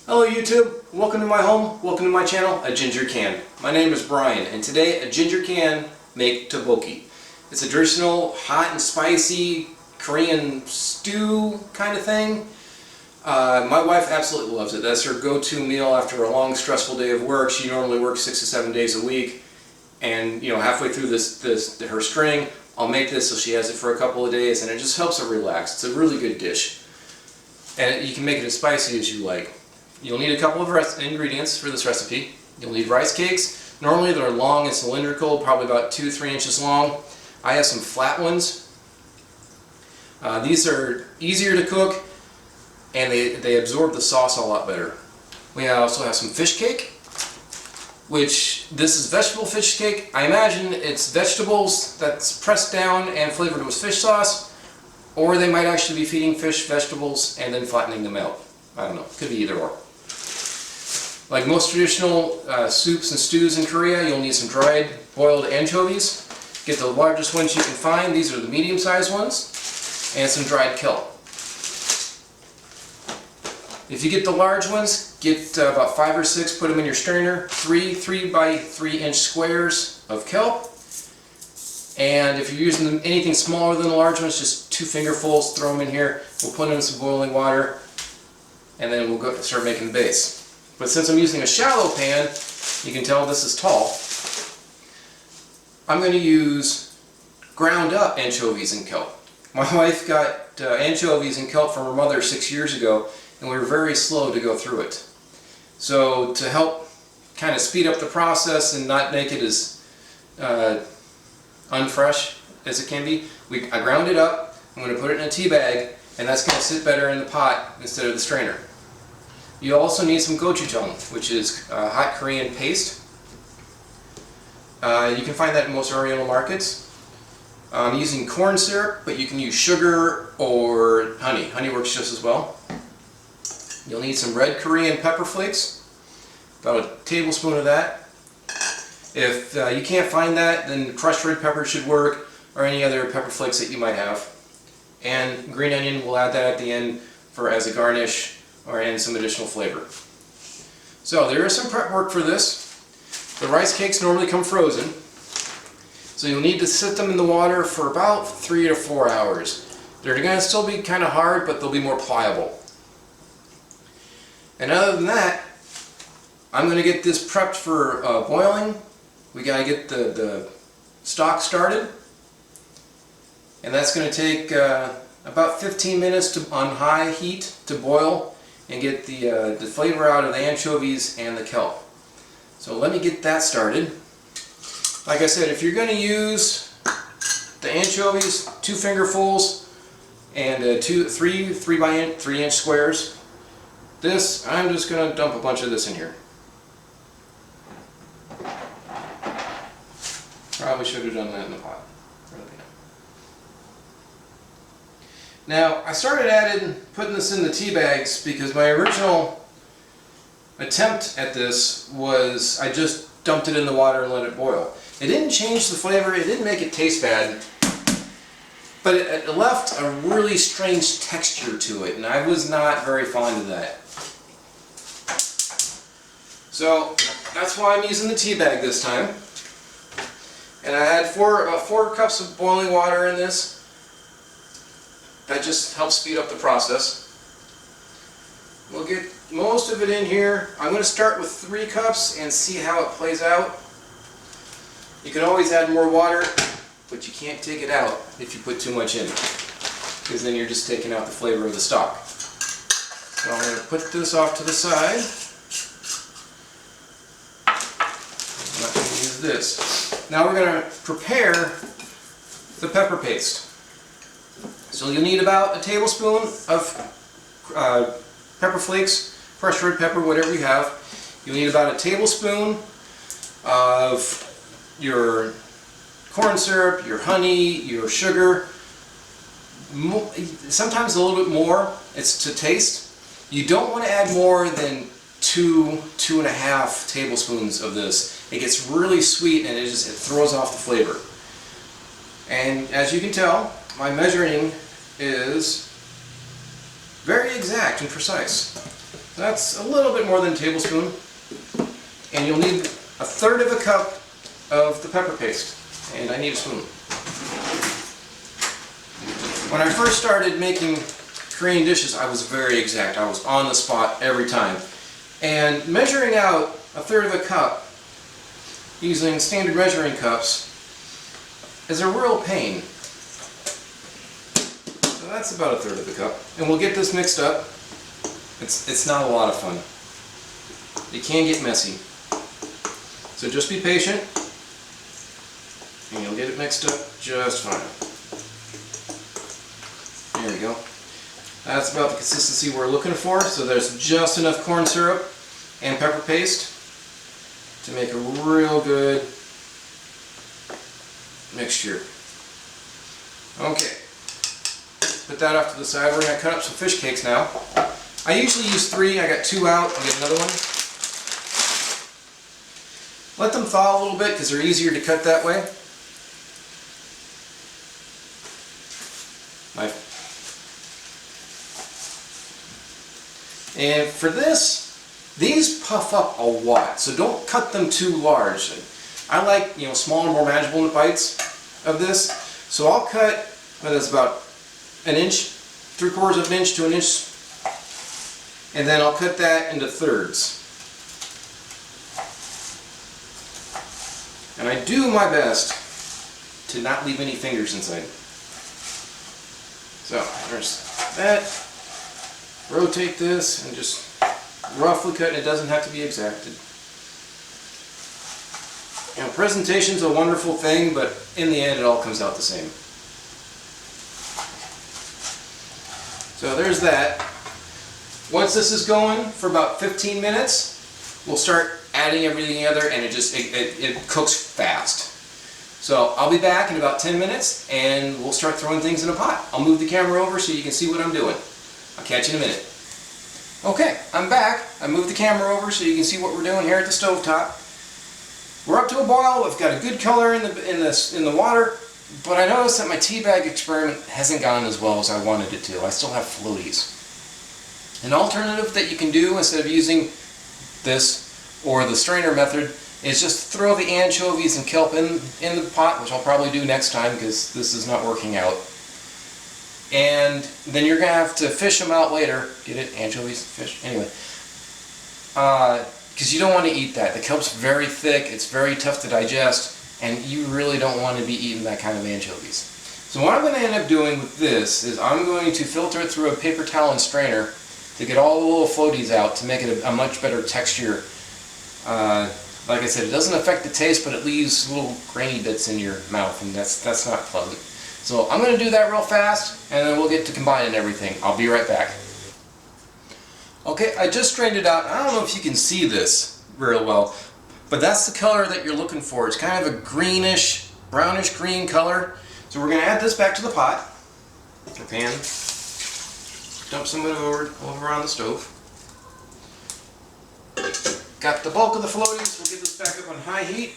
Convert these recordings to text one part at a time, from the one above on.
Hello YouTube, welcome to my home, welcome to my channel, A Ginger Can. My name is Brian and today a ginger can make tteobokki. It's a traditional hot and spicy Korean stew kind of thing. My wife absolutely loves it. That's her go-to meal after a long stressful day of work. She normally works 6 to 7 days a week, and halfway through her string I'll make this so she has it for a couple of days and it just helps her relax. It's a really good dish and you can make it as spicy as you like. You'll need a couple of ingredients for this recipe. You'll need rice cakes. Normally they're long and cylindrical, probably about 2-3 inches long. I have some flat ones. These are easier to cook and they absorb the sauce a lot better. We also have some fish cake, which this is vegetable fish cake. I imagine it's vegetables that's pressed down and flavored with fish sauce, or they might actually be feeding fish vegetables and then flattening them out. I don't know, could be either or. Like most traditional soups and stews in Korea, you'll need some dried boiled anchovies. Get the largest ones you can find. These are the medium-sized ones. And some dried kelp. If you get the large ones, get about 5 or 6, put them in your strainer. 3 by 3 inch squares of kelp. And if you're using anything smaller than the large ones, just 2 fingerfuls, throw them in here. We'll put them in some boiling water and then we'll go start making the base. But since I'm using a shallow pan, you can tell this is tall. I'm going to use ground up anchovies and kelp. My wife got anchovies and kelp from her mother 6 years ago, and we were very slow to go through it. So to help kind of speed up the process and not make it as unfresh as it can be, I ground it up. I'm going to put it in a tea bag, and that's going to sit better in the pot instead of the strainer. You also need some gochujang, which is hot Korean paste. You can find that in most Oriental markets. I'm using corn syrup, but you can use sugar or honey. Honey works just as well. You'll need some red Korean pepper flakes, about a tablespoon of that. If you can't find that, then crushed red pepper should work, or any other pepper flakes that you might have. And green onion, we'll add that at the end as a garnish or and some additional flavor. So there is some prep work for this. The rice cakes normally come frozen, so you'll need to sit them in the water for about 3 to 4 hours. They're going to still be kind of hard, but they'll be more pliable. And other than that, I'm going to get this prepped for boiling. We got to get the stock started, and that's going to take about 15 minutes on high heat to boil and get the flavor out of the anchovies and the kelp. So let me get that started. Like I said, if you're going to use the anchovies, 2 fingerfuls and 3 by 3 inch squares. This, I'm just going to dump a bunch of this in here. Probably should have done that in the pot. Now, I started putting this in the tea bags because my original attempt at this was I just dumped it in the water and let it boil. It didn't change the flavor, it didn't make it taste bad, but it left a really strange texture to it, and I was not very fond of that. So that's why I'm using the tea bag this time. And I had about 4 cups of boiling water in this. That just helps speed up the process. We'll get most of it in here. I'm going to start with 3 cups and see how it plays out. You can always add more water, but you can't take it out if you put too much in, because then you're just taking out the flavor of the stock. So I'm going to put this off to the side. I'm not going to use this. Now we're going to prepare the pepper paste. So you'll need about a tablespoon of pepper flakes, fresh red pepper, whatever you have. You'll need about a tablespoon of your corn syrup, your honey, your sugar. Sometimes a little bit more. It's to taste. You don't want to add more than 2.5 tablespoons of this. It gets really sweet and it throws off the flavor. And as you can tell, my measuring is very exact and precise. That's a little bit more than a tablespoon. And you'll need 1/3 of a cup of the pepper paste. And I need a spoon. When I first started making Korean dishes, I was very exact. I was on the spot every time. And measuring out 1/3 of a cup using standard measuring cups is a real pain. So that's about 1/3 of a cup. And we'll get this mixed up. It's not a lot of fun. It can get messy. So just be patient and you'll get it mixed up just fine. There we go. That's about the consistency we're looking for. So there's just enough corn syrup and pepper paste to make a real good mixture. Okay. Put that off to the side. We're going to cut up some fish cakes now. I usually use 3. I got 2 out. I'll get another one. Let them thaw a little bit because they're easier to cut that way. Knife. And for this, these puff up a lot, so don't cut them too large. I like, smaller, more manageable bites of this. So I'll cut, that's about 1 inch, 3/4 of an inch to 1 inch, and then I'll cut that into thirds. And I do my best to not leave any fingers inside. So there's that. Rotate this and just roughly cut. It doesn't have to be exacted. Presentation's a wonderful thing, but in the end it all comes out the same. So there's that. Once this is going for about 15 minutes, we'll start adding everything together, and it cooks fast. So I'll be back in about 10 minutes and we'll start throwing things in a pot. I'll move the camera over so you can see what I'm doing. I'll catch you in a minute. Okay, I'm back. I moved the camera over so you can see what we're doing here at the stovetop. We're up to a boil. We've got a good color in the water, but I noticed that my tea bag experiment hasn't gone as well as I wanted it to. I still have floaties. An alternative that you can do instead of using this or the strainer method is just throw the anchovies and kelp in the pot, which I'll probably do next time because this is not working out. And then you're going to have to fish them out later. Get it? Anchovies, fish. Anyway. Because you don't want to eat that. The kelp's very thick, it's very tough to digest, and you really don't want to be eating that kind of anchovies. So what I'm going to end up doing with this is I'm going to filter it through a paper towel and strainer to get all the little floaties out to make it a much better texture. Like I said, it doesn't affect the taste, but it leaves little grainy bits in your mouth, and that's not pleasant. So I'm going to do that real fast, and then we'll get to combining everything. I'll be right back. Okay, I just strained it out. I don't know if you can see this very well, but that's the color that you're looking for. It's kind of a greenish, brownish green color. So we're going to add this back to the pot, the pan. Dump some of it over on the stove. Got the bulk of the floaties. We'll get this back up on high heat.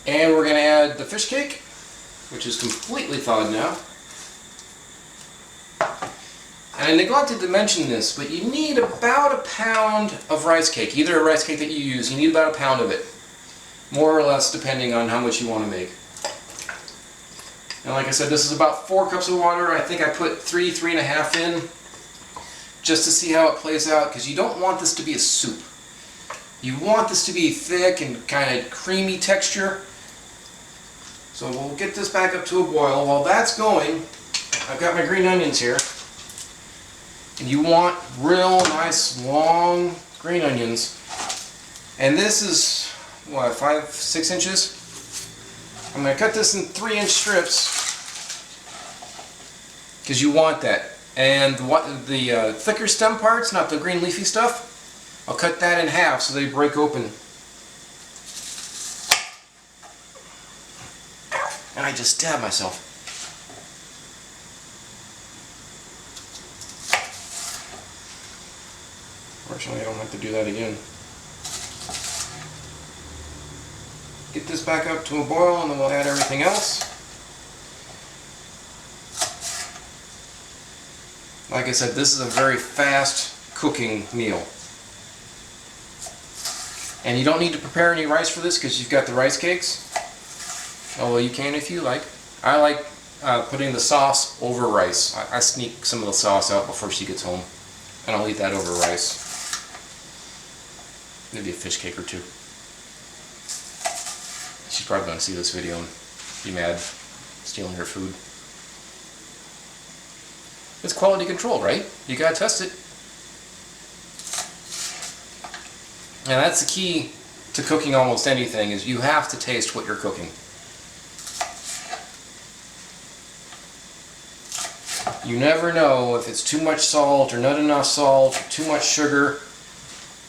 And we're going to add the fish cake, which is completely thawed now. And I neglected to mention this, but you need about a pound of rice cake. Either a rice cake that you use, you need about a pound of it. More or less, depending on how much you want to make. And like I said, this is about 4 cups of water. I think I put 3.5 in, just to see how it plays out, because you don't want this to be a soup. You want this to be thick and kind of creamy texture. So we'll get this back up to a boil. While that's going, I've got my green onions here. And you want real nice long green onions. And this is, what, 5-6 inches? I'm going to cut this in 3-inch strips because you want that. And the thicker stem parts, not the green leafy stuff, I'll cut that in half so they break open. And I just stabbed myself. Fortunately, I don't have to do that again. Get this back up to a boil and then we'll add everything else. Like I said, this is a very fast cooking meal. And you don't need to prepare any rice for this because you've got the rice cakes. Although you can if you like. I like putting the sauce over rice. I sneak some of the sauce out before she gets home. And I'll eat that over rice. Maybe a fish cake or two. She's probably going to see this video and be mad, stealing her food. It's quality control, right? You gotta test it. And that's the key to cooking almost anything, is you have to taste what you're cooking. You never know if it's too much salt or not enough salt, or too much sugar,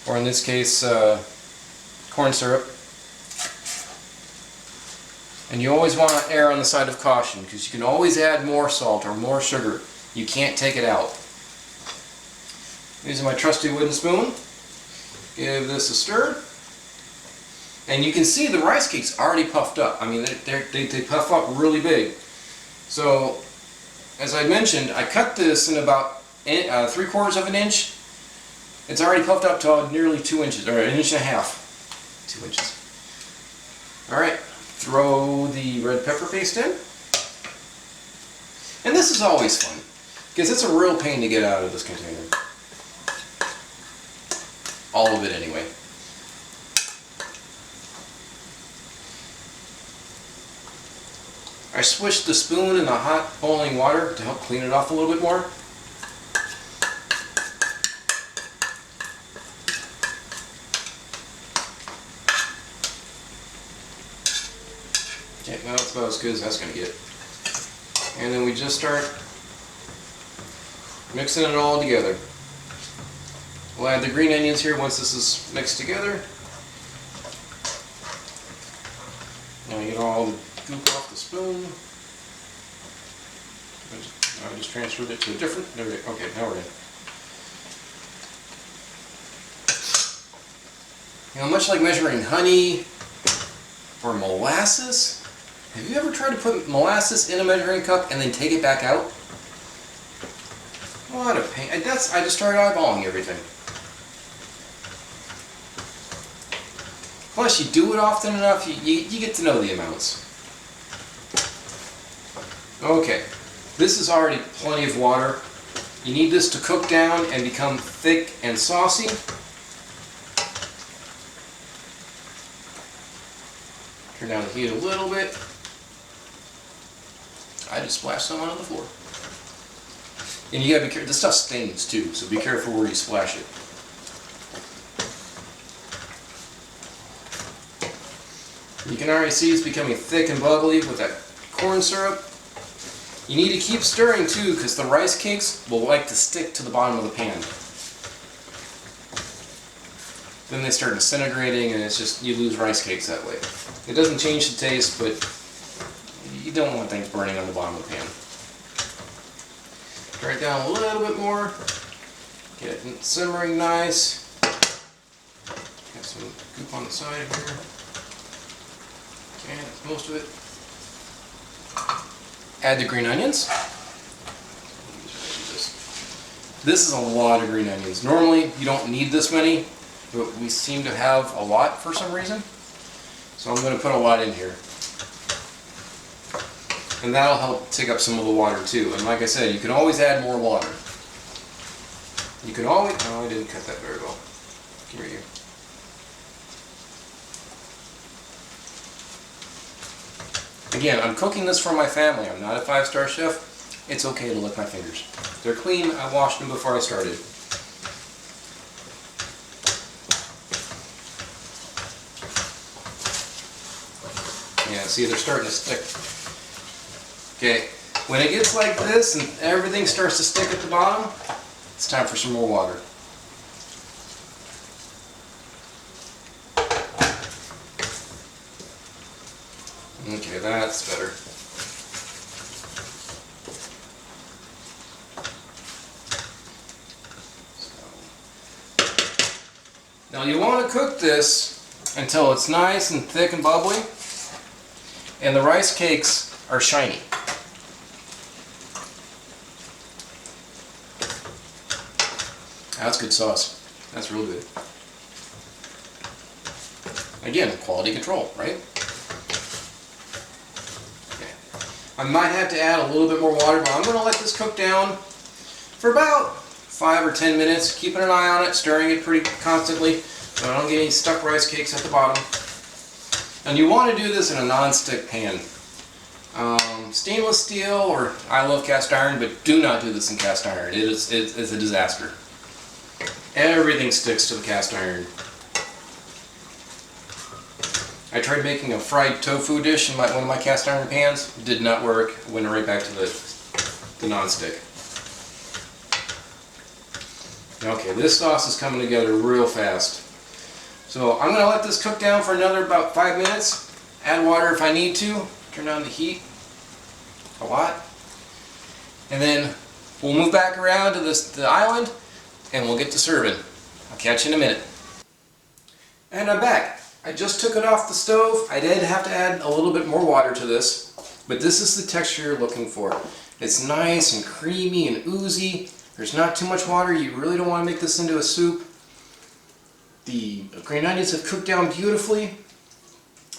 or in this case, corn syrup. And you always want to err on the side of caution, because you can always add more salt or more sugar. You can't take it out. Using my trusty wooden spoon, give this a stir. And you can see the rice cakes already puffed up. I mean, they puff up really big. So, as I mentioned, I cut this in about 3/4 of an inch. It's already puffed up to nearly 2 inches, or 1.5 inches. 2 inches. Alright, throw the red pepper paste in. And this is always fun, because it's a real pain to get out of this container. All of it anyway. I swished the spoon in the hot boiling water to help clean it off a little bit more. Okay, well, that's about as good as that's going to get. And then we just start mixing it all together. We'll add the green onions here once this is mixed together. Now you get all the goop off the spoon. I just transferred it to a different. There we go. Okay, now we're in. Now, much like measuring honey or molasses, have you ever tried to put molasses in a measuring cup and then take it back out? What a pain. I just started eyeballing everything. Plus, you do it often enough, you get to know the amounts. Okay, this is already plenty of water. You need this to cook down and become thick and saucy. Turn down the heat a little bit. I just splashed some onto the floor. And you gotta be careful, this stuff stains too, so be careful where you splash it. You can already see it's becoming thick and bubbly with that corn syrup. You need to keep stirring too, because the rice cakes will like to stick to the bottom of the pan. Then they start disintegrating and it's just, you lose rice cakes that way. It doesn't change the taste, but you don't want things burning on the bottom of the pan. Turn it down a little bit more. Get it simmering nice. Got some goop on the side here. Okay, that's most of it. Add the green onions. This is a lot of green onions. Normally you don't need this many, but we seem to have a lot for some reason. So I'm going to put a lot in here. And that'll help take up some of the water too. And like I said, you can always add more water. You can always... Oh, I didn't cut that very well. Here you go. Again, I'm cooking this for my family. I'm not a 5-star chef. It's okay to lick my fingers. They're clean. I washed them before I started. Yeah, see, they're starting to stick. Okay, when it gets like this and everything starts to stick at the bottom, it's time for some more water. Okay, that's better. Now you want to cook this until it's nice and thick and bubbly, and the rice cakes are shiny. That's good sauce. That's real good. Again, quality control, right? Okay. I might have to add a little bit more water, but I'm going to let this cook down for about 5 or 10 minutes, keeping an eye on it, stirring it pretty constantly so I don't get any stuck rice cakes at the bottom. And you want to do this in a non-stick pan. Stainless steel, or I love cast iron, but do not do this in cast iron. It's a disaster. Everything sticks to the cast iron. I tried making a fried tofu dish in one of my cast iron pans. It did not work. Went right back to the non-stick. Okay, this sauce is coming together real fast. So I'm going to let this cook down for another about 5 minutes. Add water if I need to. Turn down the heat a lot. And then we'll move back around to the island and we'll get to serving. I'll catch you in a minute. And I'm back. I just took it off the stove. I did have to add a little bit more water to this, but this is the texture you're looking for. It's nice and creamy and oozy. There's not too much water. You really don't want to make this into a soup. The green onions have cooked down beautifully.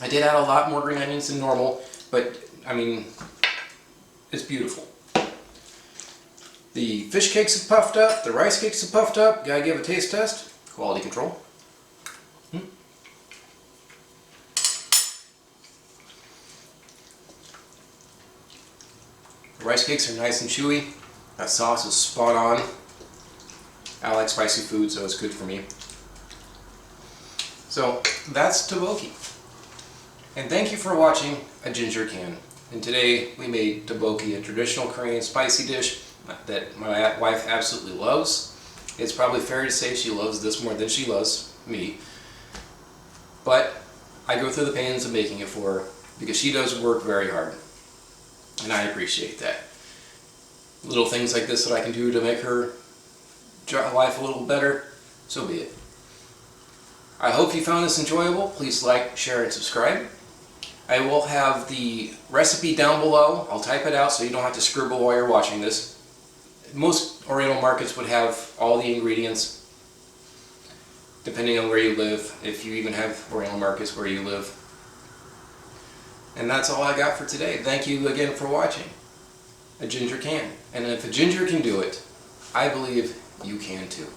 I did add a lot more green onions than normal, but I mean, it's beautiful. The fish cakes have puffed up, the rice cakes have puffed up. Gotta give a taste test. Quality control. The rice cakes are nice and chewy. That sauce is spot on. I like spicy food, so it's good for me. So that's Tteobokki. And thank you for watching A Ginger Can. And today we made Tteobokki, a traditional Korean spicy dish that my wife absolutely loves. It's probably fair to say she loves this more than she loves me. But I go through the pains of making it for her because she does work very hard. And I appreciate that. Little things like this that I can do to make her life a little better, so be it. I hope you found this enjoyable. Please like, share, and subscribe. I will have the recipe down below. I'll type it out so you don't have to scribble while you're watching this. Most Oriental markets would have all the ingredients, depending on where you live, if you even have Oriental markets where you live. And that's all I got for today. Thank you again for watching A Ginger Can. And if a ginger can do it, I believe you can too.